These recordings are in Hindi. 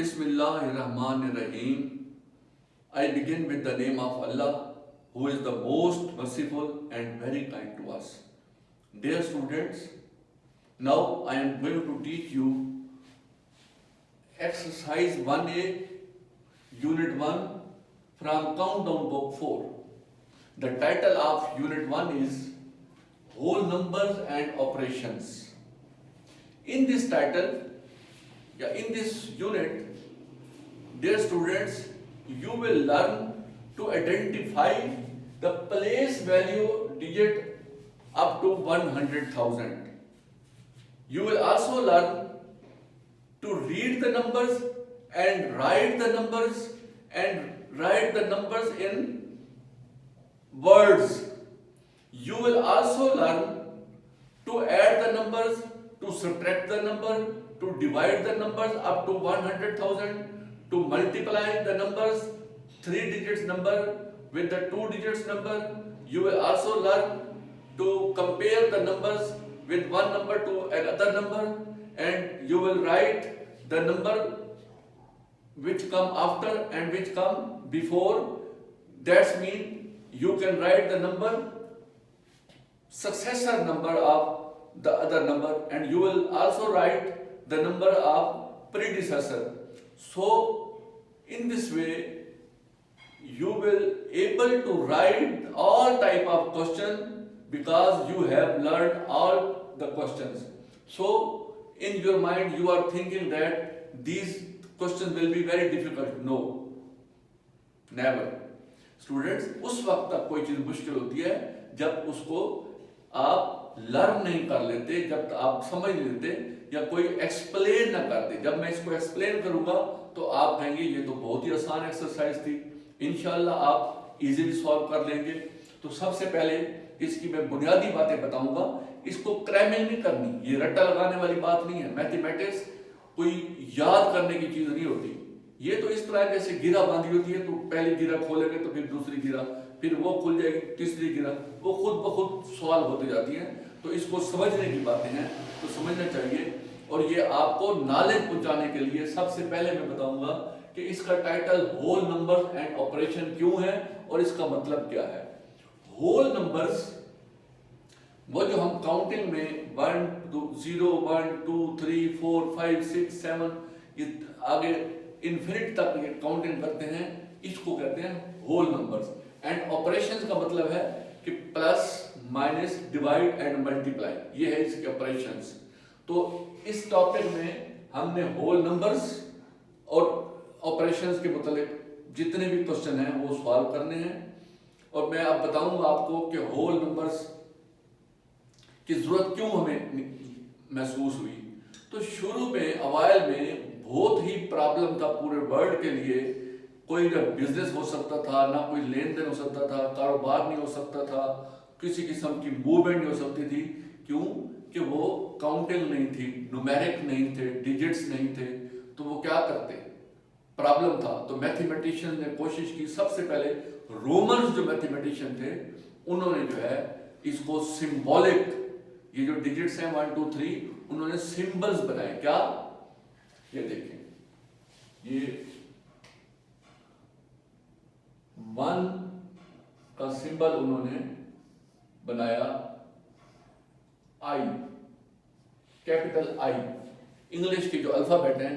Bismillahirrahmanirrahim. I begin with the name of Allah, who is the most merciful and very kind to us. Dear students, now I am going to teach you exercise 1A, unit 1 from Countdown Book 4. The title of unit 1 is Whole Numbers and Operations. In this unit, dear students, you will learn to identify the place value digit up to 100,000. You will also learn to read the numbers and write the numbers in words. You will also learn to add the numbers, to subtract the number, to divide the numbers up to 100,000, to multiply the numbers, 3 digits number with the 2 digits number. You will also learn to compare the numbers with one number to another number, and you will write the number which come after and which come before. That means you can write the number, successor number of the other number, and you will also write the number of predecessor. So in this way you will able to write all type of question because you have learned all the questions. So in your mind you are thinking that these questions will be very difficult. No, never. Students, उस वक्त तक कोई चीज मुश्किल होती है जब उसको आप लर्न नहीं कर लेते, जब आप समझ नहीं लेते या कोई एक्सप्लेन ना करते. जब मैं इसको एक्सप्लेन करूंगा तो आप कहेंगे ये तो बहुत ही आसान एक्सरसाइज थी, इंशाल्लाह आप इजीली सॉल्व कर लेंगे. तो सबसे पहले इसकी मैं बुनियादी बातें बताऊंगा. इसको क्रैमिंग नहीं करनी, ये रट्टा लगाने वाली बात नहीं है. मैथमेटिक्स कोई याद करने की चीज नहीं होती. ये तो इस तरह जैसे गिरा बांधी होती है, तो पहली गिरा खोलेंगे तो फिर दूसरी गिरा, फिर वो खुल जाएगी, तीसरी गिरा, वो खुद ब खुद सॉल्व होती जाती हैं. तो इसको समझने की बातें हैं, तो समझना चाहिए. और ये आपको नॉलेज पहुंचाने के लिए सबसे पहले मैं बताऊंगा कि इसका title whole numbers and operation क्यों है और इसका मतलब क्या है. होल नंबर्स वो जो हम काउंटिंग में 1 2 0 1 2 3 4 5 6 7 ये आगे इन्फिनिट तक ये काउंटिंग करते हैं, इसको कहते हैं होल नंबर्स. एंड ऑपरेशंस का मतलब है कि plus minus divide and multiply, ये है इसके ऑपरेशंस. तो इस टॉपिक में हमने होल नंबर्स और ऑपरेशंस के मतलब जितने भी क्वेश्चन हैं वो सॉल्व करने हैं. और मैं अब बताऊंगा आपको कि होल नंबर्स की जरूरत क्यों हमें महसूस हुई. तो शुरू में अवाइल में बहुत ही प्रॉब्लम था पूरे वर्ल्ड के लिए. कोई ना बिजनेस हो सकता था, ना कोई लेन देन हो सकता था, कारोबार नहीं हो सकता था, किसी किस्म की मूवमेंट नहीं हो सकती थी. क्यों? कि वो काउंटिंग नहीं थी, न्यूमेरिक नहीं थे, डिजिट्स नहीं थे. तो वो क्या करते, प्रॉब्लम था. तो मैथमेटिशियन ने कोशिश की. सबसे पहले रोमन्स जो मैथमेटिशियन थे उन्होंने जो है इसको सिंबॉलिक, ये जो डिजिट्स हैं 1 2 3, उन्होंने सिंबल्स बनाए. क्या? ये देखें, ये 1 का सिंबल उन्होंने बनाया आई, कैपिटल आई. इंग्लिश की जो अल्फाबेट है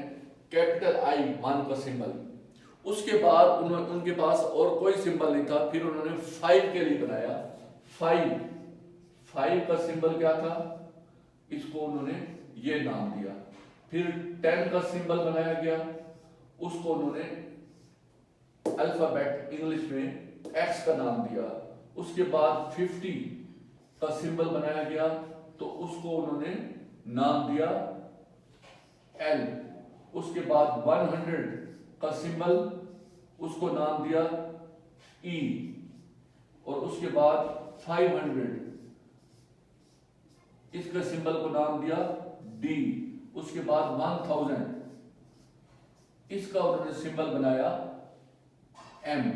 कैपिटल आई 1 का सिंबल. उसके बाद उनके पास और कोई सिंबल नहीं था. फिर उन्होंने 5 के लिए बनाया 5 का सिंबल क्या था, इसको उन्होंने ये नाम दिया. फिर 10 का सिंबल बनाया गया, उसको उन्होंने अल्फाबेट इंग्लिश में एक्स का नाम दिया. उसके बाद 50 का सिंबल बनाया गया, तो उसको उन्होंने नाम दिया एल. उसके बाद 100 का सिंबल, उसको नाम दिया ई. और उसके बाद 500, इसके सिंबल को नाम दिया डी. उसके बाद 1000, इसका उन्होंने सिंबल बनाया एम.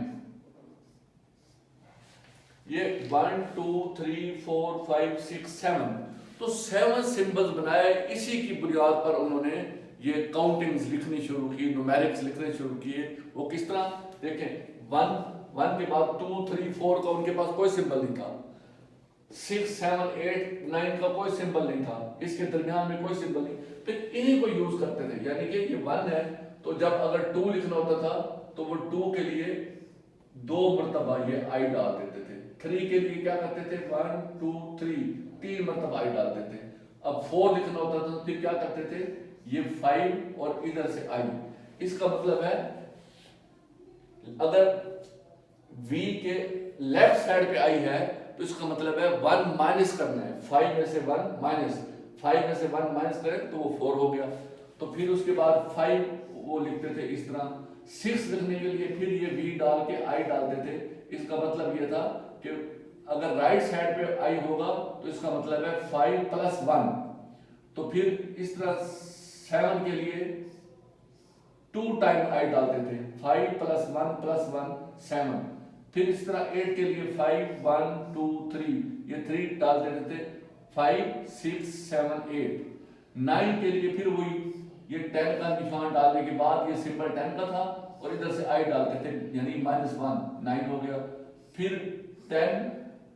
ये 1 2 3 4 5 6 7, तो 7 सिंबल्स बनाए. इसी की बुनियाद पर उन्होंने ये काउंटिंग्स लिखनी शुरू की, न्यूमेरिक्स लिखने शुरू किए। वो किस तरह देखें, 1 के बाद 2 3 4 का उनके पास कोई सिंबल नहीं था, 6 7 8 9 का कोई सिंबल नहीं था, इसके दरमियान में कोई सिंबल नहीं, फिर इन्हीं को यूज करते थे। यानी कि ये 1 है तो जब अगर 2 लिखना होता था तो वो 2 के लिए 2 मरतबा ये आई डाल देते थे। 3 के लिए क्या करते थे, 1 2 3 3 मरतबा आई डालते थे। अब 4 लिखना होता था तो क्या करते थे, ये 5 और इधर से आई। इसका मतलब है अगर v के लेफ्ट साइड पे आई है तो इसका मतलब है 1 माइनस करना है, 5 में से 1 माइनस, 5 में से 1 माइनस करें तो वो 4 हो गया। तो फिर उसके बाद 5 वो लिखते थे इस तरह। 6 लिखने के लिए फिर ये v डाल के i डालते थे। इसका मतलब ये था कि अगर राइट साइड पे i होगा तो इसका मतलब है 5 प्लस 1। तो फिर इस तरह 7 के लिए 2 टाइम i डालते थे, 5 प्लस 1 प्लस 1 7। फिर इस तरह 8 के लिए 5 1 2 3 ये 3 डाल देते थे, 5 6 7 8। 9 के लिए फिर वही ये 10 का निशान डालने के बाद ये सिंबल 10 का था और इधर से i डालते थे, यानी -1 9 हो गया। फिर 10,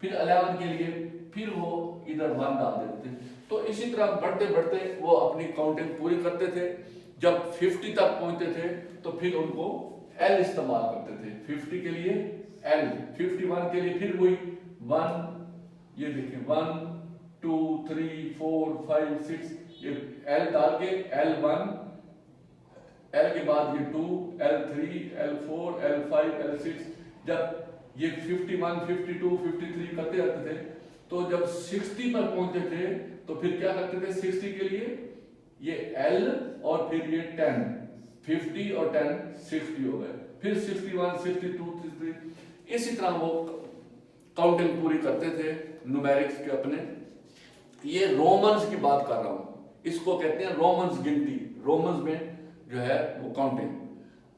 फिर 11 के लिए फिर वो इधर 1 डाल देते थे। तो इसी तरह बढ़ते बढ़ते वो अपनी काउंटिंग पूरी करते थे। जब 50 तक पहुंचते थे तो फिर उनको L इस्तेमाल करते थे। 50 के लिए L, 51 के लिए फिर वही 1, ये देखिए 1 2 3 4 5 6 ये L डाल के L1, L के बाद ये 2 L3 L4 L5 L6। जब ये 51 52 53 करते जाते थे तो जब 60 पर पहुंचते थे तो फिर क्या करते थे, 60 के लिए ये L और फिर ये 10, 50 और 10 60 हो गए। फिर 61 62 63 इसी तरह वो काउंटिंग पूरी करते थे न्यूमेरिक्स के अपने। ये रोमन्स की बात कर रहा हूं, इसको कहते हैं रोमन्स गिनती, रोमन्स में जो है वो काउंटिंग।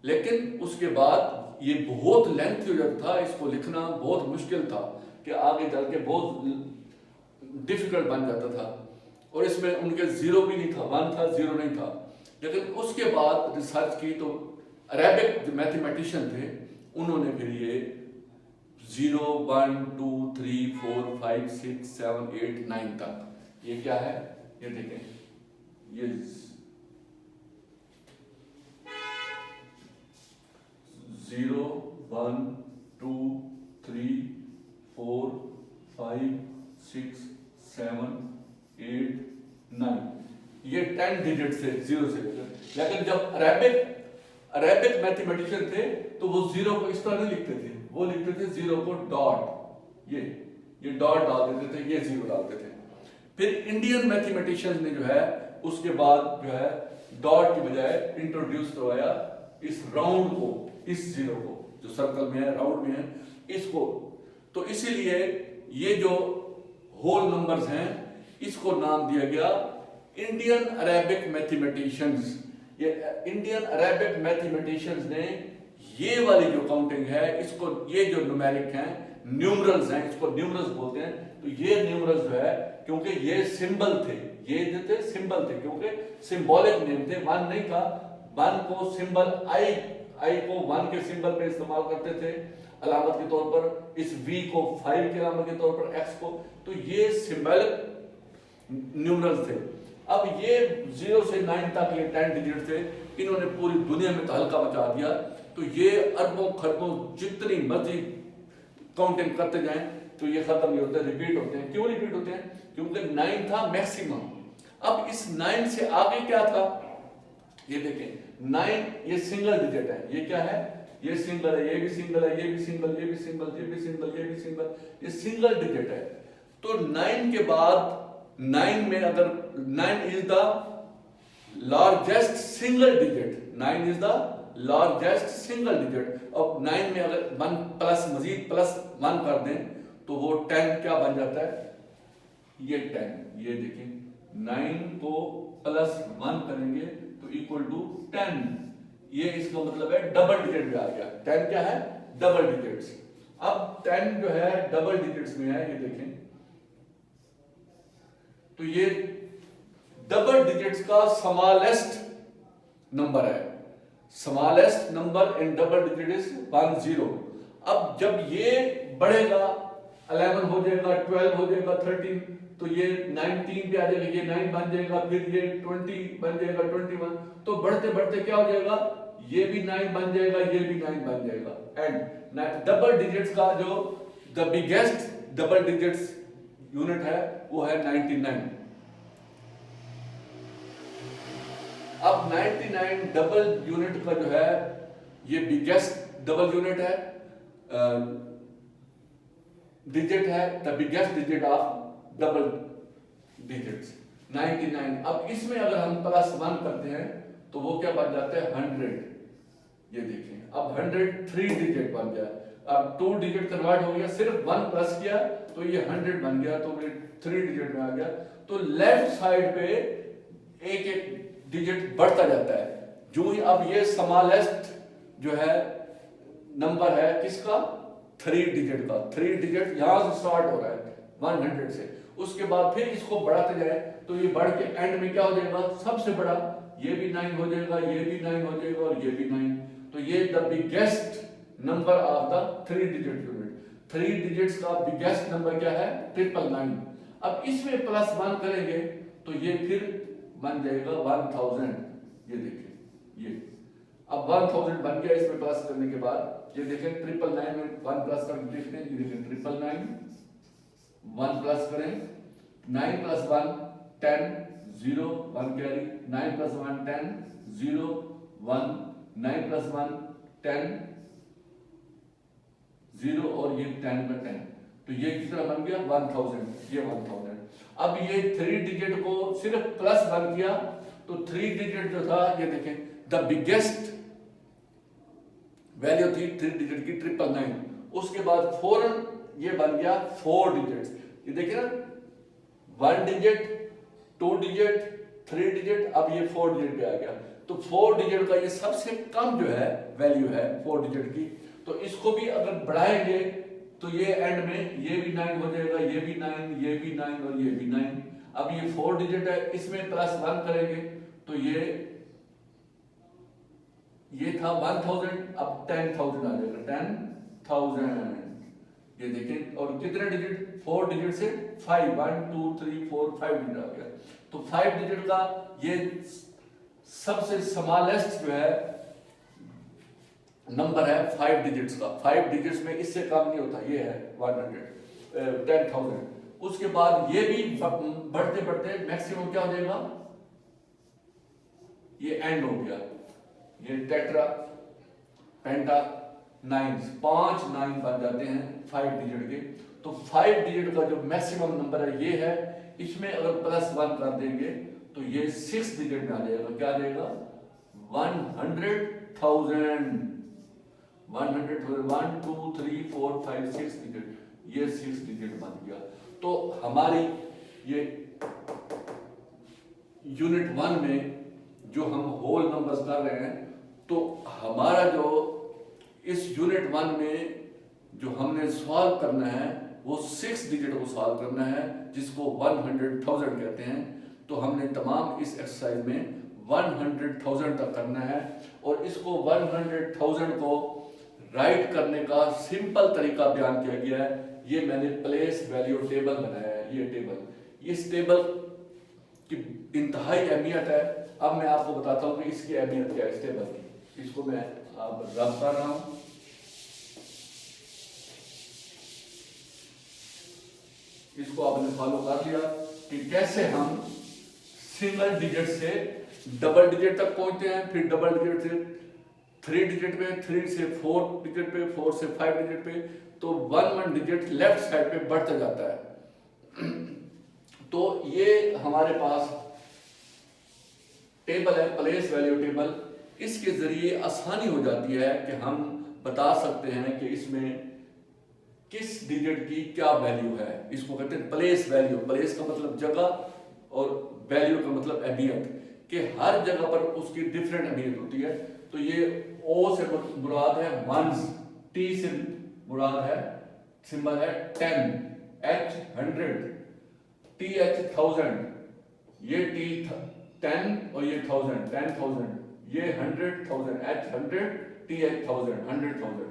लेकिन उसके बाद ये बहुत लेंथी हो जाता था, इसको लिखना बहुत मुश्किल था कि आगे चल के बहुत डिफिकल्ट बन जाता था। और इसमें उनके 0 भी नहीं था, 1 था 0 नहीं था। लेकिन उसके बाद रिसर्च की तो अरेबिक जो मैथमेटिशियन थे उन्होंने फिर ये 0 1 2 3 4 5 6 7 8 9 तक ये क्या है, ये देखें, ये 0 1 2 3 4 5 6 7 8 9 ये 10 डिजिट से 0 से। लेकिन जब अरेबिक मैथमेटिशियन थे तो वो 0 को इस तरह नहीं लिखते थे, वो लिखते थे 0 को डॉट, ये डॉट डाल देते थे, ये 0 डालते थे। फिर इंडियन मैथमेटिशियंस ने जो है उसके बाद जो है डॉट की बजाय इंट्रोड्यूस करवाया इस राउंड को, इस 0 को जो सर्कल में है, राउंड में है, इसको। तो इसीलिए ये जो होल नंबर्स हैं इसको नाम दिया गया इंडियन अरेबिक मैथमेटिशियंस। ये इंडियन अरेबिक मैथमेटिशियंस ने ये वाली जो काउंटिंग है इसको, ये जो न्यूमेरिक हैं, न्यूमरल्स हैं, इसको न्यूमरल्स बोलते हैं। तो ये न्यूमरल्स जो है क्योंकि ये सिंबल थे, ये जो थे सिंबल थे, क्योंकि सिंबॉलिक नेम थे, 1 नहीं था। 1 को सिंबल आई को 1 के सिंबल पे इस्तेमाल करते थे अलामत के तौर पर, इस V को 5 के अलामत के तौर पर, X को। तो ये सिंबॉलिक न्यूमरल्स थे। अब ये 0 से 9 तक ये 10 डिजिट थे, इन्होंने पूरी दुनिया में तहलका मचा दिया। तो ये अरबों खरबों जितनी मर्जी काउंटिंग करते जाएं तो ये खत्म नहीं होते, रिपीट होते हैं। क्यों रिपीट होते हैं? क्योंकि 9 था मैक्सिमम। अब इस 9 से आगे क्या था, ये देखें 9 ये सिंगल डिजिट है, ये क्या है, ये सिंगल है, ये भी सिंगल है, ये भी सिंगल, ये भी सिंगल, ये भी सिंगल, ये भी सिंगल, ये सिंगल डिजिट है। तो 9 के बाद 9 में अगर 9 is the largest single digit, 9 is the largest single digit. अब 9 में अगर 1 प्लस मजीद प्लस 1 कर दें तो वो 10 क्या बन जाता है, ये 10, ये देखिए 9 को प्लस 1 करेंगे तो इक्वल टू 10। ये इसका मतलब है डबल डिजिट में आ गया। 10 क्या है, डबल डिजिट्स। अब 10 जो है डबल डिजिट्स में है, ये देखें। तो ये डबल डिजिट्स का स्मॉलेस्ट नंबर है। Smallest number in double digit is 10। अब जब ये बढ़ेगा 11 हो जाएगा, 12 हो जाएगा, 13, तो ये 19 पे आ जाएगा, ये 9 बन जाएगा, फिर ये 20 बन जाएगा, 21। तो बढ़ते बढ़ते क्या हो जाएगा, ये भी 9 बन जाएगा, ये भी 9 बन जाएगा। एंड डबल डिजिट्स का जो the biggest double digits unit है वो है 99। अब 99 डबल यूनिट का जो है ये बिगेस्ट डबल यूनिट है, डिजिट है, the biggest digit of double digits 99। अब इसमें अगर हम +1 करते हैं तो वो क्या बन जाता है 100। ये देखें अब 100 3 डिजिट बन गया। अब 2 डिजिट कन्वर्ट हो गया, सिर्फ 1 प्लस किया तो ये 100 बन गया, तो ये 3 डिजिट में आ गया। तो लेफ्ट साइड पे एक एक डिजिट बढ़ता जाता है। जो ही अब ये स्मॉलेस्ट जो है नंबर है किसका, 3 डिजिट का। 3 डिजिट यहां से स्टार्ट हो रहा है 100 से, उसके बाद फिर इसको बढ़ाते जाए तो ये बढ़ के एंड में क्या हो जाएगा, सबसे बड़ा ये भी 9 हो जाएगा, ये भी 9 हो जाएगा और ये भी 9। तो ये the biggest number of the 3 digit unit. 3 digits का बिगेस्ट नंबर क्या है 999। अब इसमें +1 करेंगे तो ये फिर बन जाएगा 1000। ये देखिए ये अब 1000 बन गया इसमें प्लस करने के बाद। ये देखें 999 में 1 प्लस करके देखते हैं, ये देखें 999 1 प्लस करें, 9 + 1 10 0 1 कैरी, 9 + 1 10 0 1, 9 + 1 10 0 और ये 10 का 10। तो ये कितना बन गया 1000, ये 1000। अब ये 3 डिजिट को सिर्फ +1 किया तो 3 डिजिट जो था ये देखें द बिगेस्ट वैल्यू थी 3 डिजिट की 999। उसके बाद फौरन ये बन गया 4 डिजिट्स। ये देखिए ना 1 डिजिट 2 डिजिट 3 डिजिट, अब ये 4 डिजिट पे आ गया। तो 4 डिजिट का ये सबसे कम जो है वैल्यू है 4 डिजिट की। तो इसको भी अगर बढ़ाएंगे तो ये एंड में ये भी 9 हो जाएगा, ये भी 9, ये भी 9 और ये भी 9। अब ये 4 डिजिट है, इसमें +1 करेंगे तो ये था 1000, अब 10,000 आ जाएगा 10,000। ये देखें और कितने डिजिट 4 डिजिट से 5 1 2 3 4 5 डिजिट आ गया। तो 5 डिजिट का ये सबसे स्मॉलेस्ट जो है नंबर है 5 डिजिट्स का। 5 डिजिट्स में इससे कम नहीं होता, ये है 10,000। उसके बाद ये भी बढ़ते बढ़ते मैक्सिमम क्या हो जाएगा, ये एंड हो गया, ये टेट्रा पेंटा 9 5 9 बन जाते हैं 5 डिजिट के। तो 5 डिजिट का जो मैक्सिमम नंबर है ये है। इसमें अगर +1 कर देंगे तो ये 6 डिजिट में आ जाएगा, क्या आ जाएगा 100,000। 100,000 1 2 3 4 5 6 डिजिट, ये 6 डिजिट बन गया। तो हमारी ये यूनिट 1 में जो हम होल नंबर्स कर रहे हैं, तो हमारा जो इस यूनिट 1 में जो हमने सॉल्व करना है वो 6 डिजिट को सॉल्व करना है, जिसको 100,000 कहते हैं। तो हमने तमाम इस एक्सरसाइज में 100,000 तक करना है। और इसको 100,000 को राइट करने का सिंपल तरीका बयान किया गया है। ये मैंने प्लेस वैल्यू टेबल बनाया है। ये टेबल, इस टेबल की इंतहाई अहमियत है। अब मैं आपको बताता हूँ कि इसकी अहमियत क्या है इस टेबल की। इसको मैं अब रब कर रहा हूँ। इसको आपने फॉलो कर लिया कि कैसे हम सिंगल डिजिट से डबल डिजिट तक पहुंचते हैं, फिर डबल डिजिट से 3 डिजिट पे, 3 से 4 डिजिट पे, 4 से 5 डिजिट पे, तो 1 डिजिट लेफ्ट साइड पे बढ़ता जाता है। तो ये हमारे पास टेबल है, प्लेस वैल्यू टेबल। इसके जरिए आसानी हो जाती है कि हम बता सकते हैं कि इसमें किस डिजिट की क्या वैल्यू है। इसको कहते हैं प्लेस वैल्यू। प्लेस का मतलब जगह और वैल्यू का मतलब अहमियत, कि हर जगह पर उसकी डिफरेंट अहमियत होती है। तो ये ओ से मुराद है वंस, टी से मुराद है सिंबल है 10, एच 100, टी एच 1000, ये टी 10 और ये 1000, 10,000, ये 100,000, H 100, T H 1000, 100,000,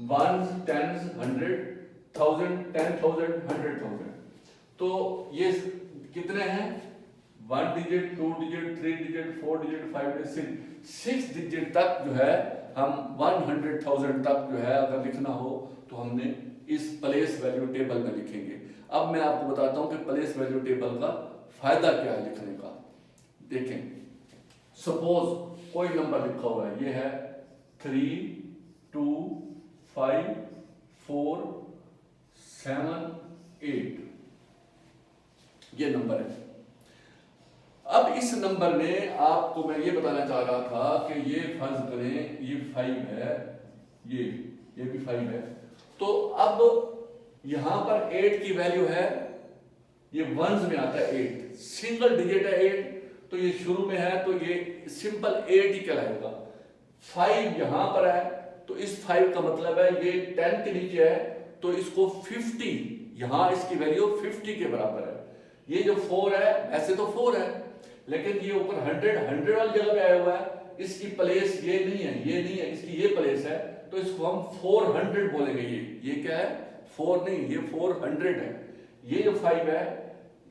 ones, tens, 100,000, 10,000, 100,000। तो ये कितने हैं? 1 digit, 2 digit, 3 digit, 4 digit, 5 digit, 6 digit तक जो है हम 100,000 तक जो है अगर लिखना हो तो हमने इस प्लेस वैल्यू टेबल में लिखेंगे। अब मैं आपको बताता हूं कि प्लेस वैल्यू टेबल का फायदा क्या है लिखने का। देखें, सपोज कोई नंबर लिखा हुआ है, ये है 3, 2, 5, 4, 7, 8, ये नंबर है। अब इस नंबर में आपको मैं ये बताना चाह रहा था कि ये फर्ज करें ये 5 है, ये भी 5 है, तो अब यहां पर 8 की वैल्यू है, ये वंस में आता है 8, सिंगल डिजिट है 8, तो ये शुरू में है तो ये सिंपल 8 ही कहलाएगा। 5 यहां पर है तो इस 5 का मतलब है ये 10 के नीचे है तो इसको 50, यहां इसकी वैल्यू 50 के बराबर है। ये जो 4 है ऐसे तो 4 है, लेकिन ये ऊपर 100 वाली जगह पे आया हुआ है, इसकी प्लेस ये नहीं है, ये नहीं है, इसकी ये प्लेस है, तो इसको हम 400 बोलेंगे। ये क्या है? 4 नहीं, ये 400 है। ये जो 5 है,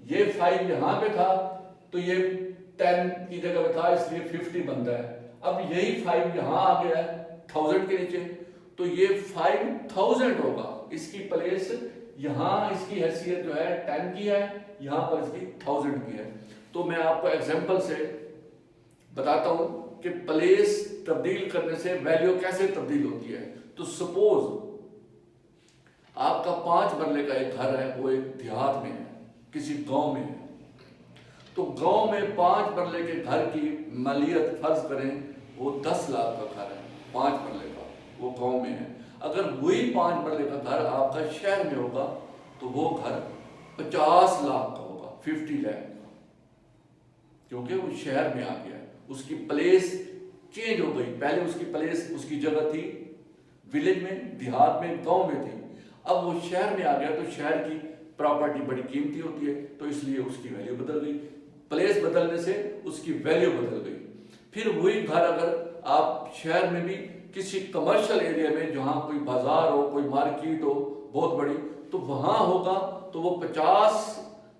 ये 5 यहां पे था तो ये 10 की जगह पे था इसलिए 50 बनता है। अब यही 5 यहां आ गया है 1000 के नीचे, तो ये 5000 होगा। इसकी प्लेस यहां इसकी हैसियत जो है 10 की है, यहां पर इसकी 1000 की है। तो मैं आपको एग्जांपल से बताता हूं कि प्लेस तब्दील करने से वैल्यू कैसे तब्दील होती है। तो सपोज आपका 5 मरले का एक घर है, वो एक देहात में है, किसी गांव में है, तो गांव में 5 मरले के घर की मालियत फर्ज करें वो 10 लाख का घर है, 5 मरले का, वो गांव में है। अगर वही 5 मरले का घर आपका शहर में होगा तो वो घर 50 लाख का होगा, 50 लाख का, क्योंकि वो शहर में आ गया, उसकी प्लेस चेंज हो गई। पहले उसकी प्लेस, उसकी जगह थी विलेज में, देहात में, गांव में थी, अब वो शहर में आ गया तो शहर की प्रॉपर्टी बड़ी कीमती होती है, तो इसलिए उसकी वैल्यू बदल गई। प्लेस बदलने से उसकी वैल्यू बदल गई। फिर वही घर अगर आप शहर में भी किसी कमर्शियल एरिया में जहां कोई बाजार हो, कोई मार्केट हो बहुत बड़ी, तो वहां होगा तो वो 50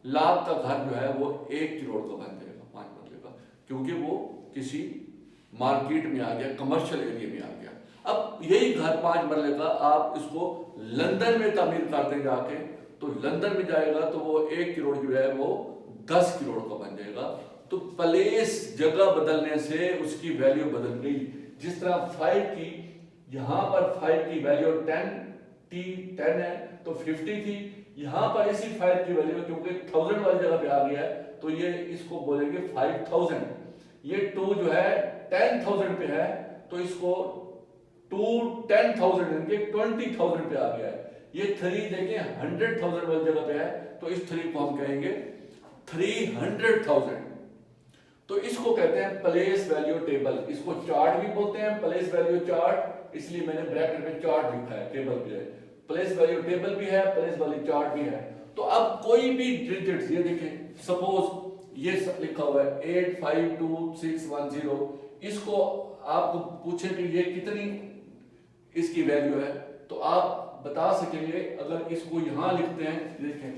लाख का घर जो है वो 1 करोड़ का बन जाएगा, 5 मरले का, क्योंकि वो किसी मार्केट में आ गया, कमर्शियल एरिया में आ गया। अब यही घर 5 मरले का आप इसको लंदन में तामीर कर दें जाके, तो लंदन में जाएगा तो वो 1 करोड़ जो है वो 10 करोड़ का बन जाएगा। तो प्लेस जगह बदलने से उसकी वैल्यू बदल गई। जिस तरह 5 की, यहां पर 5 की वैल्यू 10 है तो 50 थी, यहां पर इसी 5 की वैल्यू क्योंकि 1000 वाली जगह पे आ गया है तो ये इसको बोलेंगे 5000। ये 2 जो है 10,000 पे है तो इसको 2 10,000 यानी 20,000 पे आ गया है। ये 3 देखें 100,000 वाली जगह पे है तो इस 3 को हम कहेंगे 300,000। तो इसको कहते हैं प्लेस वैल्यू टेबल। इसको चार्ट भी बोलते हैं, प्लेस वैल्यू चार्ट, इसलिए मैंने ब्रैकेट में चार्ट लिखा है, टेबल भी है, प्लेस वैल्यू टेबल भी है, प्लेस वैल्यू चार्ट भी है। तो अब कोई भी डिजिट्स, ये देखें सपोज ये लिखा हुआ है 852610, इसको आपको पूछें कि ये कितनी इसकी वैल्यू है तो आप बता सकेंगे। अगर इसको यहां लिखते हैं, देखें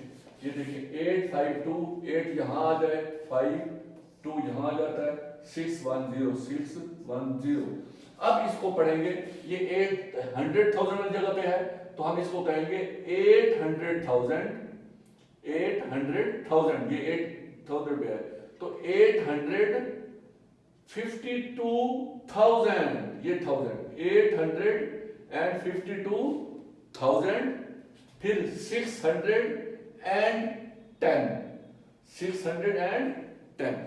ये देखिए 8528 यहां आ जाए, 52 यहां आ जाता है, 610। अब इसको पढ़ेंगे, ये 800,000 वाली जगह पे है तो हम इसको कहेंगे 800,000, ये 8,000 पे है तो 852,000, ये 852,000, फिर 610।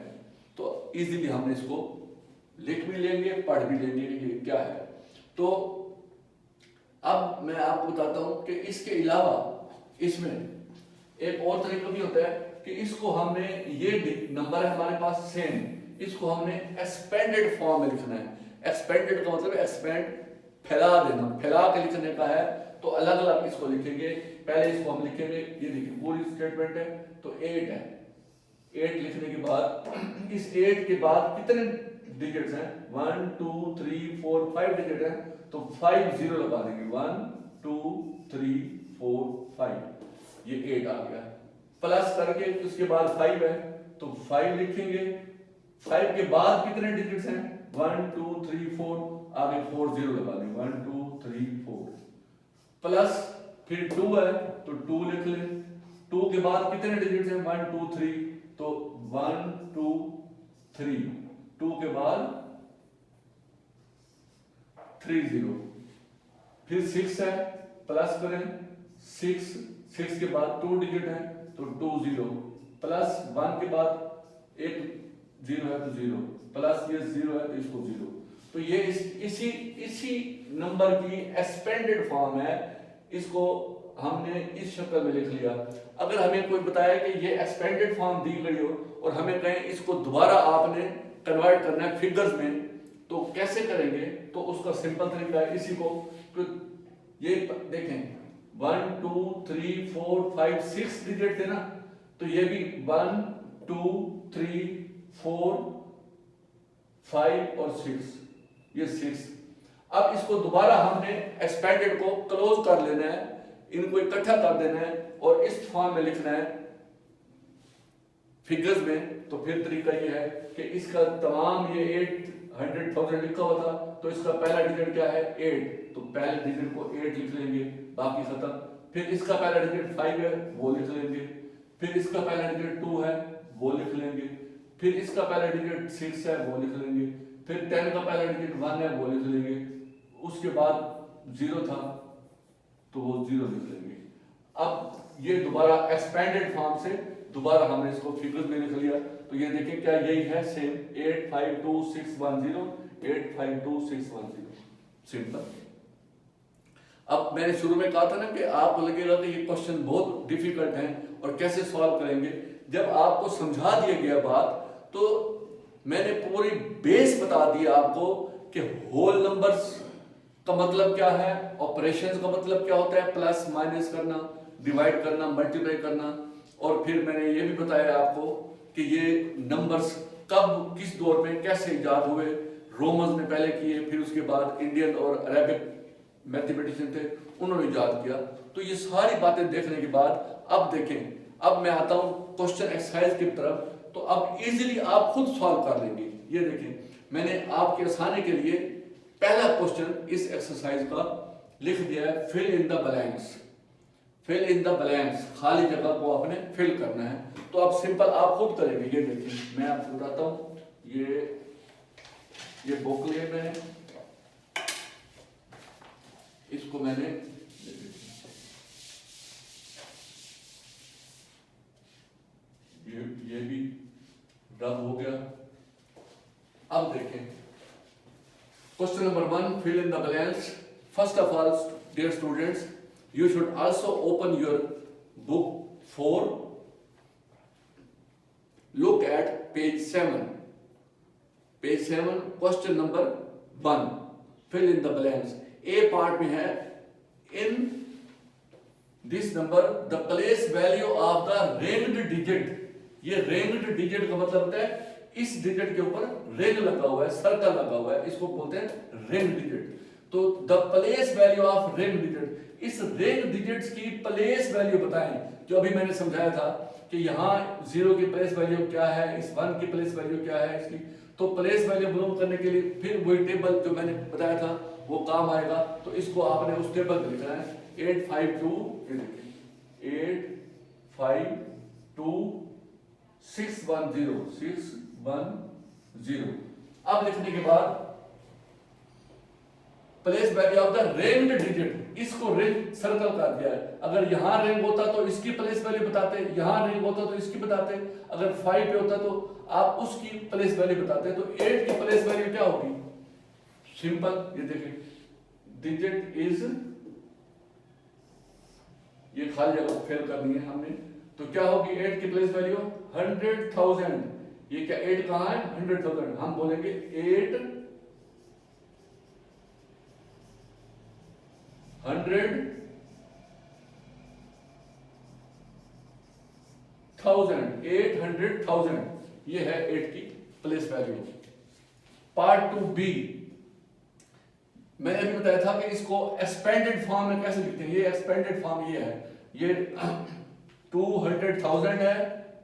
तो इजीली हमने इसको लिख भी लेंगे, पढ़ भी लेंगे ये क्या है। तो अब मैं आपको बताता हूं कि इसके अलावा इसमें एक और तरीका भी होता है कि इसको हमने, ये नंबर है हमारे पास सेम, इसको हमने एक्सपेंडेड फॉर्म में लिखना है। एक्सपेंडेड का मतलब एक्सपेंड, फैला देना, फैला के लिखने का है तो अलग अलग इसको लिखेंगे। पहले इसको हम लिखेंगे, ये देखिए पूरी स्टेटमेंट है तो 8 है, 8 लिखने के बाद इस 8 के बाद कितने डिजिट्स हैं, 1 2 3 4 5 डिजिट हैं, तो 5 0 लगा देंगे, 1 2 3 4 5, ये 8 आ गया। प्लस करके उसके बाद 5 है तो 5 लिखेंगे, 5 के बाद कितने डिजिट्स हैं, 1 2 3 4, आगे 4 0 लगा देंगे, 1 2 3 4, प्लस फिर 2 है तो 2 लिख लें, 2 के बाद कितने डिजिट्स हैं, 1 2 3, तो 1 2 3, 2 के बाद 3 0, फिर 6 है, प्लस करें 6, 6 के बाद 2 डिजिट है तो 2 0, प्लस 1 के बाद एक 0 है तो 0, प्लस ये 0 है तो इसको 0, तो ये इसी नंबर की एक्सपेंडेड फॉर्म है, इसको हमने इस शक्ल में लिख लिया। अगर हमें कोई बताया कि ये एक्सपेंडेड फॉर्म दी गई हो और हमें कहें इसको दोबारा आपने कन्वर्ट करना है फिगर्स में, तो कैसे करेंगे, तो उसका सिंपल तरीका है, इसी को तो ये देखें 1 2 3 4 5 6 डिजिट थे ना, तो ये भी 1 2 3 4 5 और 6, ये 6। अब इसको दोबारा हमने एक्सपेंडेड को क्लोज कर लेना है, इनको इकट्ठा कर देना है और इस फॉर्म में लिखना है फिगर्स में। तो फिर तरीका ये है कि इसका तमाम ये 800,000 लिखा हुआ था, तो इसका पहला डिजिट क्या है, 8, तो पहले डिजिट को 8 लिख लेंगे, बाकी खत्म। फिर इसका पहला डिजिट 5 है वो लिख लेंगे, फिर इसका पहला डिजिट 2 है वो लिख लेंगे, फिर इसका पहला डिजिट 6 है वो लिख लेंगे, फिर 10 का पहला डिजिट 1 है वो लिख लेंगे, उसके बाद 0 था तो वो 0 लिख लेंगे। अब ये दोबारा एक्सपेंडेड फॉर्म से दोबारा हमने इसको फिगर्स में लिख लिया, तो ये देखें क्या यही है सेम, 8 5 2 6 1 0, 8 5 2 6 1 0, सिंपल। अब मैंने शुरू में कहा था ना कि आपको लगेगा कि ये क्वेश्चन बहुत डिफिकल्ट है और कैसे सॉल्व करेंगे, जब आपको समझा दिया गया बात तो मैंने पूरी बेस बता दी आपको कि होल नंबर्स का मतलब क्या है, ऑपरेशंस का मतलब क्या होता है, प्लस माइनस करना, डिवाइड करना, मल्टीप्लाई करना, और फिर मैंने ये भी बताया आपको कि ये नंबर्स कब किस दौर में कैसे इजाद हुए, रोमन्स ने पहले किए, फिर उसके बाद इंडियन और अरेबिक मैथमेटिशियन थे उन्होंने इजाद किया। तो ये सारी बातें देखने के बाद अब देखें, अब मैं आता हूँ क्वेश्चन एक्सरसाइज की तरफ, तो अब इजीली आप खुद सॉल्व कर लेंगे। ये देखें मैंने आपके आसानी के लिए पहला क्वेश्चन इस एक्सरसाइज का लिख दिया है, fill in the blanks. Fill in the blanks, खाली जगह को आपने फिल करना है, तो आप सिंपल आप खुद करेंगे। ये देखिए मैं आपको बताता हूँ, ये बुक लिया मैंने, इसको मैंने ये भी रब हो गया। अब देखें question number 1, fill in the blanks. First of all dear students, you should also open your book 4, look at page 7, question number 1, fill in the blanks। A part में है, in this number the place value of the ranged digit। ये ranged digit का मतलब होता है इस डिजिट के ऊपर रिंग लगा हुआ है, सर्कल लगा हुआ है, इसको बोलते हैं रिंग डिजिट। तो the place value of ring digit, इस रिंग डिजिट्स की प्लेस वैल्यू बताएं, जो अभी मैंने समझाया था कि यहाँ 0 की प्लेस वैल्यू क्या है, इस 1 की प्लेस वैल्यू क्या है इसकी। तो प्लेस वैल्यू मालूम करने के लिए फिर वही टेबल जो मैंने बताया था वो काम आएगा। तो इसको आपने उस टेबल पे लिखना है, 8 5 2, ये देखिए 8 5 2 6 1 0, 6 1 0। अब लिखने के बाद place value of the ranged digit, इसको रेंज सर्कल कर दिया है। अगर यहां रेंज होता तो इसकी प्लेस वैल्यू बताते, यहां रेंज होता तो इसकी बताते, अगर 5 पे होता तो आप उसकी प्लेस वैल्यू बताते। तो 8 की प्लेस वैल्यू क्या होगी, सिंपल, ये देखिए डिजिट इज, ये खाली जगह फिल करनी है हमने, तो क्या होगी 8 की प्लेस वैल्यू 100,000। ये क्या 8 कहां है, 100,000, हम बोलेंगे 8 800,000, ये है 8 की प्लेस वैल्यू। पार्ट 2B, मैंने अभी बताया था कि इसको एक्सपेंडेड फॉर्म में कैसे लिखते हैं। ये एक्सपेंडेड फॉर्म ये है, ये 200,000 है,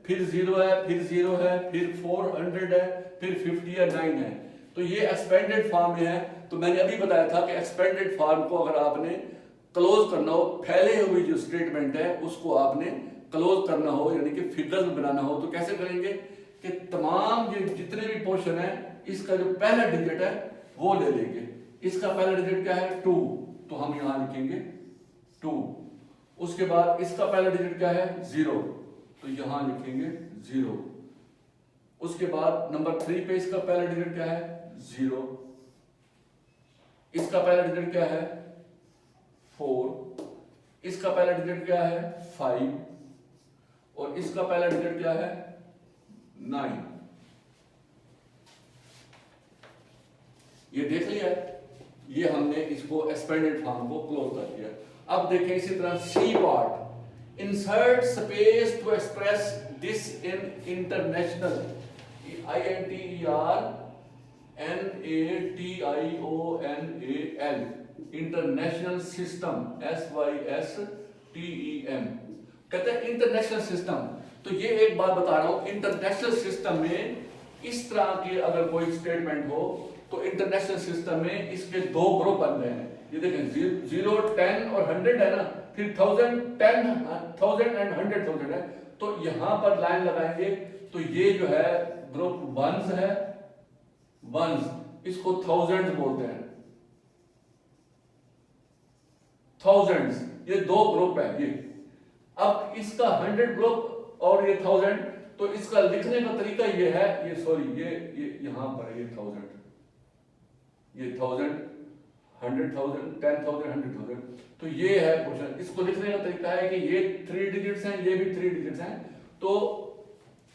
फिर 0 है, फिर 0 है, फिर 400 है, फिर 50 या 9 है। तो ये एक्सपेंडेड फॉर्म में है। तो मैंने अभी बताया था कि एक्सपेंडेड फॉर्म को अगर आपने क्लोज करना हो, फैले हुई जो स्टेटमेंट है उसको आपने क्लोज करना हो, यानी कि फिगर्स में बनाना हो, तो कैसे करेंगे कि तमाम ये जितने भी पोर्शन है इसका जो पहला डिजिट है वो ले लेंगे। इसका पहला डिजिट क्या है 2, तो हम यहां लिखेंगे 2। उसके बाद इसका पहला डिजिट क्या है 0, तो यहां लिखेंगे 0। उसके बाद नंबर 3 पे इसका पहला डिजिट क्या है 0, इसका पहला डिजिट क्या है 4, इसका पहला डिजिट क्या है 5 और इसका पहला डिजिट क्या है 9। ये देख लिया, ये हमने इसको एक्सपेंडेड फॉर्म को क्लोज कर दिया। अब देखें इसी तरह C part, insert space to express this in international, INTERNATIONAL, international system, SYSTEM, कहते हैं इंटरनेशनल सिस्टम। तो ये एक बात बता रहा हूं, इंटरनेशनल सिस्टम में इस तरह के अगर कोई स्टेटमेंट हो तो इंटरनेशनल सिस्टम में इसके दो ग्रुप बन रहे हैं। ये देखें 0, 10 और 100 है ना, फिर 1000, 10,000 एंड 100,000 है। तो यहां पर लाइन लगाएंगे तो ये जो है ग्रुप वंस है, वंस, इसको थाउजेंड्स बोलते हैं, थाउजेंड्स, ये दो ग्रुप है ये। अब इसका 100 ग्रुप और ये 1000, तो इसका लिखने का तरीका ये है, ये सॉरी ये यहां पर है, ये 1000, ये 1000, 100,000, 10,000, 100,000, तो ये है क्वेश्चन। इसको लिखने का तरीका है कि ये 3 डिजिट्स हैं, ये भी 3 डिजिट्स हैं। तो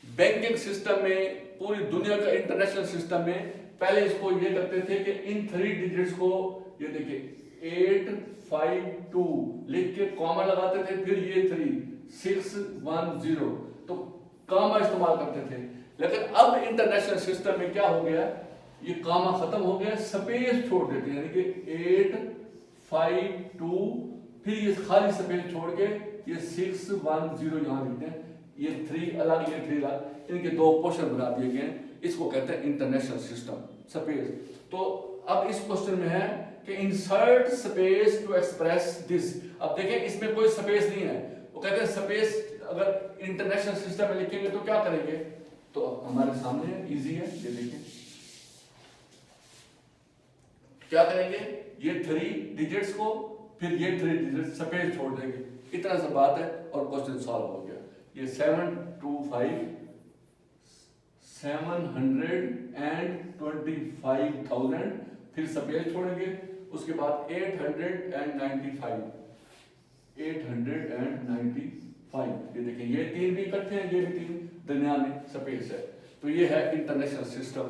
बैंकिंग सिस्टम में, पूरी दुनिया का इंटरनेशनल सिस्टम में पहले इसको ये करते थे कि इन 3 डिजिट्स को, ये देखिए 852 लिख के कॉमा लगाते थे, फिर ये 3 610, तो कॉमा इस्तेमाल करते थे। लेकिन अब इंटरनेशनल सिस्टम में क्या हो गया, ये कॉमा खत्म हो गया, स्पेस छोड़ देते हैं, यानी कि 852, फिर ये खाली स्पेस छोड़ के ये 610 यहां लिखते हैं। ये 3 अलग, ये 3 अलग, इनके दो पोर्शन बना दिए गए। इसको कहते हैं इंटरनेशनल सिस्टम, स्पेस। तो अब इस क्वेश्चन में है कि insert space to express this. अब देखें इसमें कोई स्पेस नहीं है, वो कहते हैं स्पेस अगर इंटरनेशनल सिस्टम में लिखेंगे तो क्या करेंगे, तो हमारे सामने इजी है, ये देखें क्या करेंगे, ये 3 डिजिट्स को, फिर ये 3 डिजिट्स स्पेस छोड़ देंगे, इतना सा बात है और क्वेश्चन सॉल्व हो गया। ये 725,000, फिर स्पेस छोड़ेंगे, उसके बाद 895, ये देखिए ये 3 भी इकट्ठे हैं, ये भी 3 दरमियान में स्पेस है। तो ये है इंटरनेशनल सिस्टम,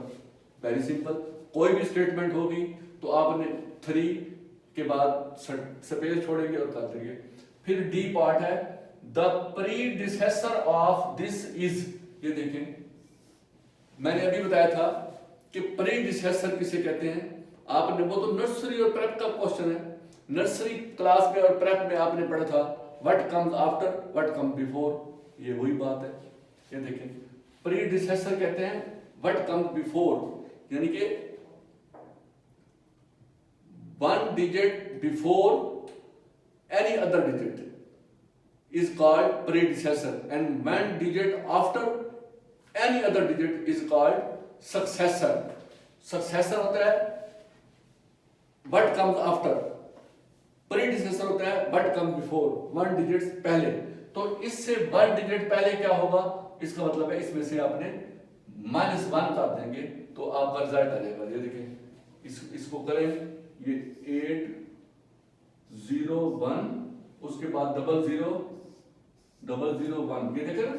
वेरी सिंपल। कोई भी स्टेटमेंट होगी तो आपने 3 के बाद स्पेस छोड़ेंगे और कर देंगे। फिर डी पार्ट है, the predecessor of this is, ये देखें मैंने अभी बताया था कि प्रीडिसेसर किसे कहते हैं। आपने, वो तो नर्सरी और प्रेप का क्वेश्चन है, नर्सरी क्लास में और प्रेप में आपने पढ़ा था what comes after, what come before, ये वही बात है। ये देखें प्रीडिसेसर कहते हैं व्हाट कम्स बिफोर, यानी कि 1 digit before any other digit is called predecessor, and 1 digit after any other digit is called successor. Successor होता है what comes after, predecessor होता है what comes before, 1 digit पहले। तो इससे 1 digit पहले क्या होगा, इसका मतलब है इसमें से आपने -1 कर देंगे तो आपका रिजल्ट आ जाएगा। ये देखें इसको करें, ये 801, उसके बाद 0001, ये देखें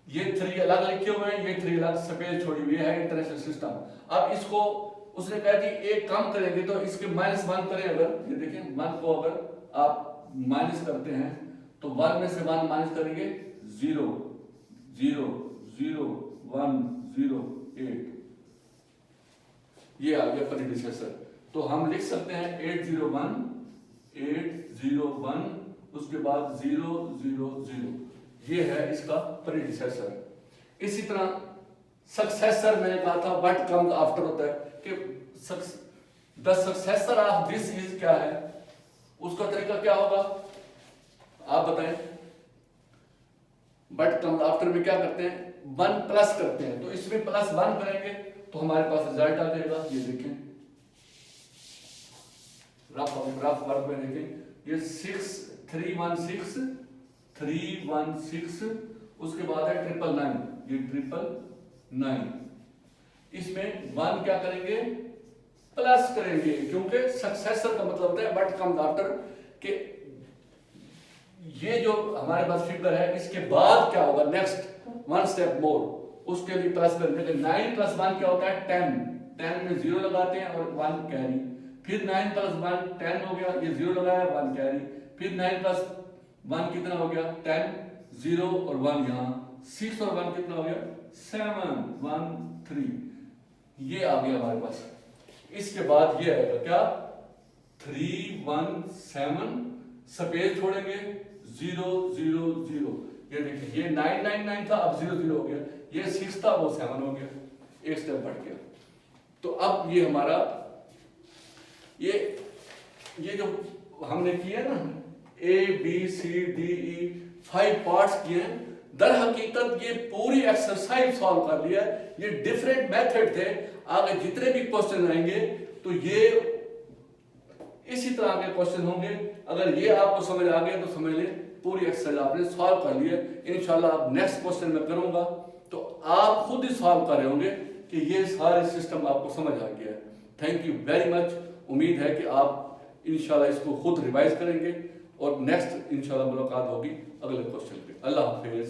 ये 3 अलग लिखे हुए हैं, ये 3 अलग स्पेस छोड़ी हुई है, इंटरनेशनल सिस्टम। अब इसको उसने कहा कि एक काम करेंगे तो इसके -1 करें, अगर ये देखें 1 को अगर आप माइनस करते हैं तो 1 में से 1 माइनस करेंगे 0 0 0 1 0 8, ये आ गया प्रीडिसेसर। तो हम लिख सकते हैं 801 उसके बाद 000, ये है इसका प्रीडिसेसर। इसी तरह सक्सेसर मैंने कहा था व्हाट कम्स आफ्टर होता है कि the successor of this is क्या है, उसका तरीका क्या होगा आप बताएं। बट कम्स आफ्टर में क्या करते हैं, 1 प्लस करते हैं, तो इसमें +1 करेंगे तो हमारे पास रिजल्ट आ जाएगा। ये देखें रफ वर्क में देखें, ये 316 उसके बाद है 999, ये 999। इसमें 1 क्या करेंगे, प्लस करेंगे, क्योंकि सक्सेसर का मतलब होता है व्हाट कम्स आफ्टर के ये जो हमारे पास फिगर है इसके बाद क्या होगा, नेक्स्ट 1 स्टेप मोर, उसके लिए प्लस करेंगे। 9 + 1 क्या होता है 10 में 0 लगाते हैं और 1 कैरी, फिर 9 + 1 10 हो गया, ये 0 लगाया 1 कैरी, फिर 9 + 1 कितना हो गया 10, 0 और 1 यहाँ, 6 और 1 कितना हो गया 7, 1 3, ये आ गया हमारे पास। इसके बाद ये आएगा क्या 317, स्पेस छोड़ेंगे 000, ये देखिए ये 999 था, अब 00 हो गया, ये 6 था वो 7 हो गया, एक स्टेप बढ़ गया। तो अब ये हमारा ये जो हमने किया ना ABCDE 5 पार्ट्स किए हैं, दर हकीकत ये पूरी एक्सरसाइज सॉल्व कर लिया। ये डिफरेंट मेथड थे, आगे जितने भी क्वेश्चन आएंगे तो ये इसी तरह के क्वेश्चन होंगे। अगर ये आपको समझ आ गया तो समझ लें पूरी एक्सरसाइज आपने सॉल्व कर लिया। इंशाल्लाह अब नेक्स्ट क्वेश्चन मैं करूंगा तो आप खुद ही सॉल्व कर रहे होंगे कि ये सारे सिस्टम आपको समझ आ गया है। Thank you very much. उम्मीद है कि आप इंशाल्लाह इसको खुद रिवाइज करेंगे और नेक्स्ट इंशाल्लाह मुलाकात होगी अगले क्वेश्चन पे। अल्लाह हाफिज।